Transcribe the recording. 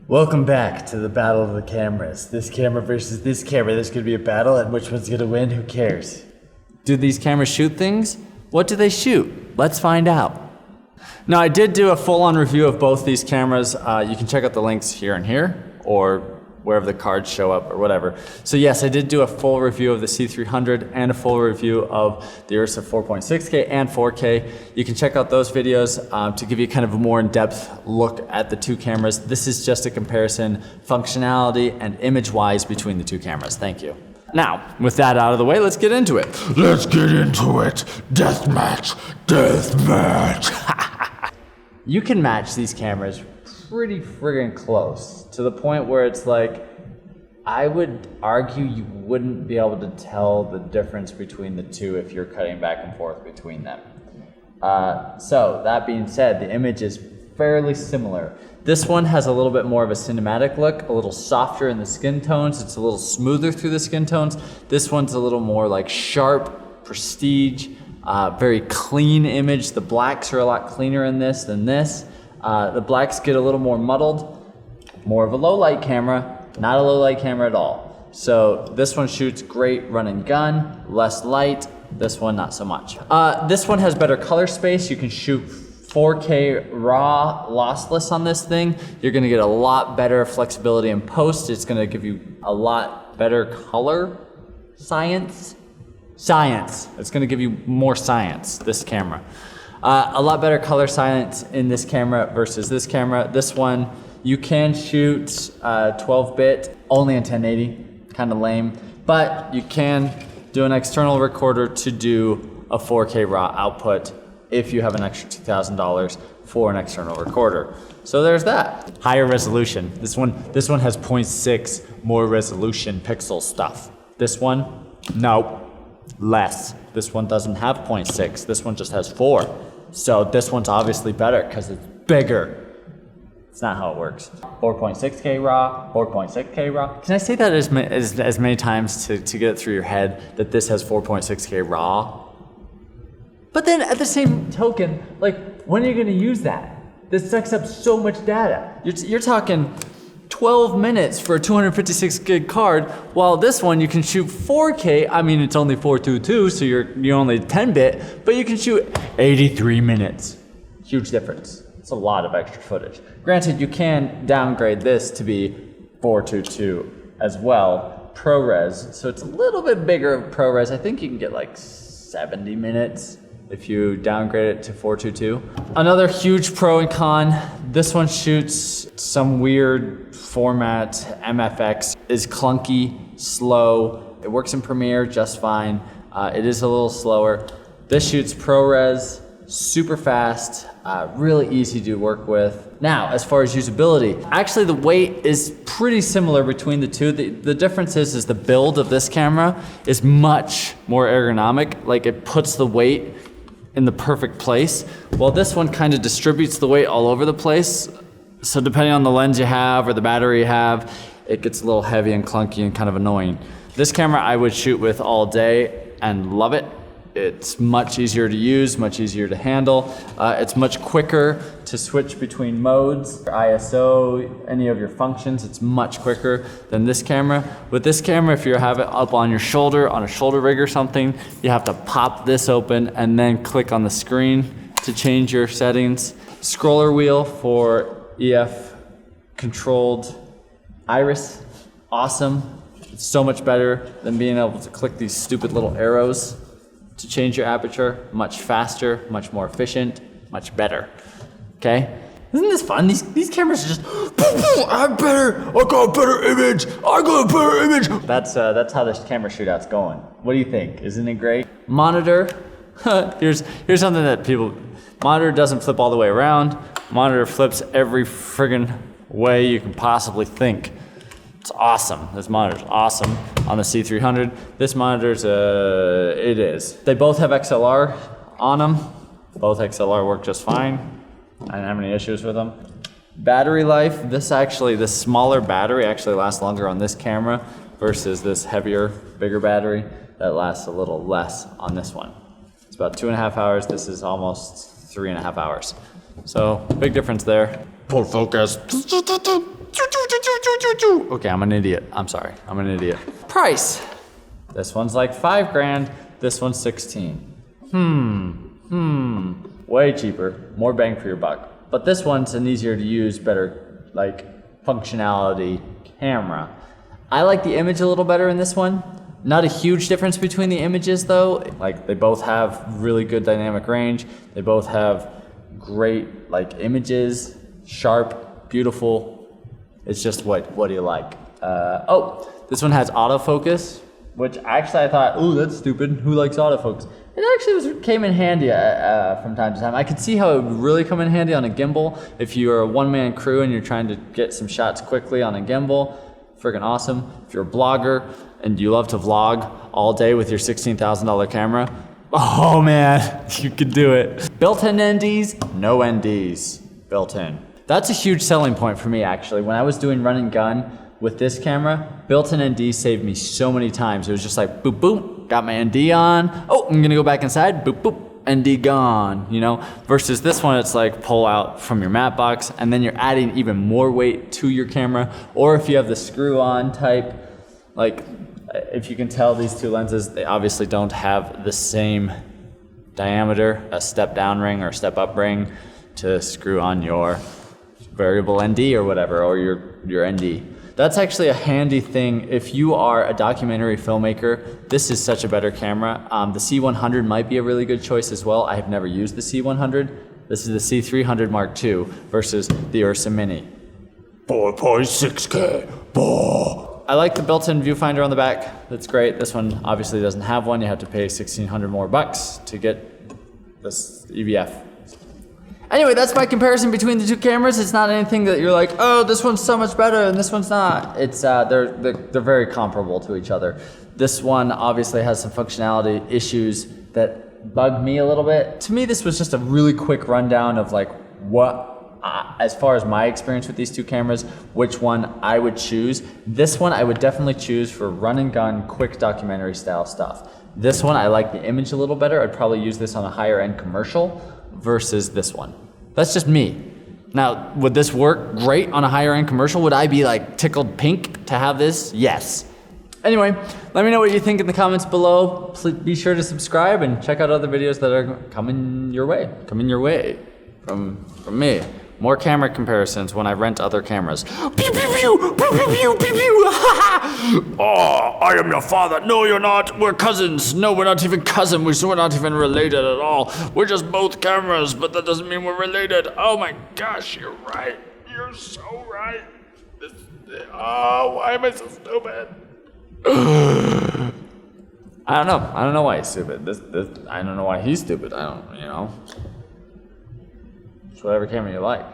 Welcome back to the battle of the cameras. This camera versus this camera. There's gonna be a battle, and which one's gonna win? Who cares? Do these cameras shoot things? What do they shoot? Let's find out. Now, I did do a full-on review of both these cameras. You can check out the links here and here, or wherever the cards show up or whatever. So yes, I did do a full review of the C300 and a full review of the URSA 4.6K and 4K. You can check out those videos to give you kind of a more in-depth look at the two cameras. This is just a comparison, functionality and image-wise between the two cameras. Thank you. Now, with that out of the way, let's get into it. Let's get into it. Deathmatch. Deathmatch. You can match these cameras pretty friggin' close to the point where it's like, I would argue you wouldn't be able to tell the difference between the two if you're cutting back and forth between them. So that being said, the image is fairly similar. This one has a little bit more of a cinematic look, a little softer in the skin tones. It's a little smoother through the skin tones. This one's a little more like sharp, prestige, very clean image. The blacks are a lot cleaner in this than this. The blacks get a little more muddled, more of a low light camera, not a low light camera at all. So this one shoots great run and gun, less light. This one, not so much. This one has better color space. You can shoot 4K raw lossless on this thing. You're gonna get a lot better flexibility in post. It's gonna give you a lot better color science. It's gonna give you more science, this camera. A lot better color science in this camera versus this camera. This one, you can shoot 12-bit, only in 1080, kind of lame, but you can do an external recorder to do a 4K raw output if you have an extra $2,000 for an external recorder. So there's that. Higher resolution. This one has 0.6 more resolution pixel stuff. This one, no, less. This one doesn't have 0.6. This one just has 4. So this one's obviously better because it's bigger. It's not how it works. 4.6K raw, 4.6K raw. Can I say that as many times to get it through your head that this has 4.6K raw? But then at the same token, like, when are you gonna use that? This sucks up so much data. You're talking 12 minutes for a 256 gig card, while this one you can shoot 4K. I mean, it's only 422, so you're only 10-bit, but you can shoot 83 minutes. Huge difference. It's a lot of extra footage. Granted, you can downgrade this to be 422 as well, ProRes, so it's a little bit bigger of ProRes. I think you can get like 70 minutes if you downgrade it to 422. Another huge pro and con, this one shoots some weird format. MFX is clunky, slow. It works in Premiere just fine. It is a little slower. This shoots ProRes, super fast, really easy to work with. Now, as far as usability, actually the weight is pretty similar between the two. The difference is the build of this camera is much more ergonomic. Like, it puts the weight in the perfect place, while this one kind of distributes the weight all over the place. So depending on the lens you have or the battery you have, it gets a little heavy and clunky and kind of annoying. This camera I would shoot with all day and love it. It's much easier to use, much easier to handle. It's much quicker to switch between modes, ISO, any of your functions. It's much quicker than this camera. With this camera, if you have it up on your shoulder, on a shoulder rig or something, you have to pop this open and then click on the screen to change your settings. Scroller wheel for EF controlled iris, awesome. It's so much better than being able to click these stupid little arrows to change your aperture. Much faster, much more efficient, much better. Okay? Isn't this fun? These cameras are just, I got a better image. I got a better image. That's how this camera shootout's going. What do you think? Isn't it great? Monitor. Here's something that monitor doesn't flip all the way around. Monitor flips every friggin' way you can possibly think. It's awesome. This monitor's awesome on the C300. This monitor's, it is. They both have XLR on them. Both XLR work just fine. I didn't have any issues with them. Battery life, this smaller battery actually lasts longer on this camera versus this heavier, bigger battery that lasts a little less on this one. It's about 2.5 hours. This is almost 3.5 hours. So big difference there. Full focus. Okay, I'm an idiot. I'm sorry. I'm an idiot. Price. This one's like $5,000. This one's 16. Way cheaper. More bang for your buck. But this one's an easier to use, better like functionality camera. I like the image a little better in this one. Not a huge difference between the images though. Like they both have really good dynamic range. They both have great like images, sharp, beautiful. It's just what do you like? Oh, this one has autofocus, which actually I thought, ooh, that's stupid. Who likes autofocus? It actually came in handy from time to time. I could see how it would really come in handy on a gimbal. If you're a one-man crew and you're trying to get some shots quickly on a gimbal, friggin' awesome. If you're a blogger and you love to vlog all day with your $16,000 camera, oh man, you could do it. Built-in NDs, no NDs built in. That's a huge selling point for me actually. When I was doing run and gun with this camera, built-in ND saved me so many times. It was just like boop, boop, got my ND on. Oh, I'm gonna go back inside, boop, boop, ND gone, you know? Versus this one, it's like pull out from your matte box and then you're adding even more weight to your camera. Or if you have the screw-on type, like if you can tell these two lenses, they obviously don't have the same diameter, a step down ring or step up ring to screw on your variable ND or whatever, or your ND. That's actually a handy thing if you are a documentary filmmaker. This is such a better camera. The C100 might be a really good choice as well. I have never used the C100. This is the C300 Mark II versus the URSA Mini. 4.6K. I like the built-in viewfinder on the back. That's great. This one obviously doesn't have one. You have to pay $1,600 more to get this EVF. Anyway, that's my comparison between the two cameras. It's not anything that you're like, oh, this one's so much better and this one's not. It's they're very comparable to each other. This one obviously has some functionality issues that bug me a little bit. To me, this was just a really quick rundown of like what, as far as my experience with these two cameras, which one I would choose. This one I would definitely choose for run and gun, quick documentary style stuff. This one I like the image a little better. I'd probably use this on a higher end commercial versus this one. That's just me. Now, would this work great on a higher end commercial? Would I be like tickled pink to have this? Yes. Anyway, let me know what you think in the comments below. Please be sure to subscribe and check out other videos that are coming your way from me. More camera comparisons when I rent other cameras. Pew, pew, pew, pew, pew, pew, pew, pew. Oh, I am your father. No, you're not. We're cousins. No, we're not even cousins. We're not even related at all. We're just both cameras, but that doesn't mean we're related. Oh my gosh, you're right. You're so right. Oh, why am I so stupid? I don't know. I don't know why he's stupid. I don't know why he's stupid. I don't, you know. It's whatever camera you like.